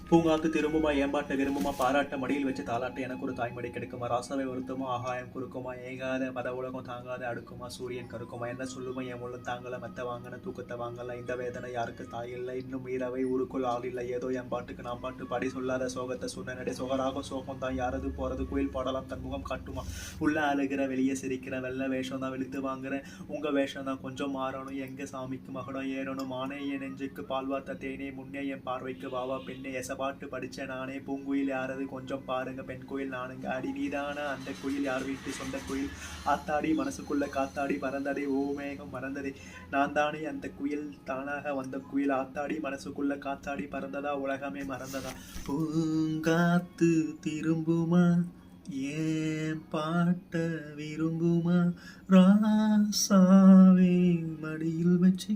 பூங்காத்து திரும்புமா ஏம்பாட்ட விரும்புமா பாராட்ட மடியில் வச்சு தாலாட்ட எனக்கு ஒரு தாய்மடி கிடைக்குமா ராசாவை வருத்தமா ஆகாயம் குறுக்குமா ஏகாத பத உலகம் தாங்காத அடுக்குமா சூரியன் கருக்குமா என்ன சொல்லுமா என் முள்ள தாங்கல மெத்த வாங்கின தூக்கத்தை வாங்கல இந்த வேதனை யாருக்கு தாயில்லை இன்னும் மீறவை ஊருக்குள் ஆள் இல்லை ஏதோ என் பாட்டுக்கு நான் பாட்டு பாடி சொல்லாத சோகத்தை சொன்னே சோகராக சோகம் தான் யாரது போறது கோயில் பாடலாம் தன் முகம் காட்டுமா உள்ள அழுகிற வெளியே சிரிக்கிற வெள்ள வேஷம் தான் வெளுத்து வாங்குறேன் உங்க வேஷம் தான் கொஞ்சம் மாறணும் எங்க சாமிக்கு மகடம் ஏறணும் ஆனே என் நெஞ்சுக்கு பால்வாத்த தேனே முன்னே என் பார்வைக்கு வாவா பெண்ணே பாட்டு படிச்ச நானே பூங்குயில் யாரது கொஞ்சம் பாருங்க பெண் கோயில் நானுங்க அடி நீதான அந்த கோயில் யார் வீட்டு சொந்த கோயில் ஆத்தாடி மனசுக்குள்ள காத்தாடி பறந்ததே ஓ மேகம் மறந்ததே நான் தானே அந்த குயில் தானாக வந்த குயில் ஆத்தாடி மனசுக்குள்ள காத்தாடி பறந்ததா உலகமே மறந்ததா பூங்காத்து திரும்புமா ஏன் பாட்ட விரும்புமா ராசாவே மடியில் வச்சு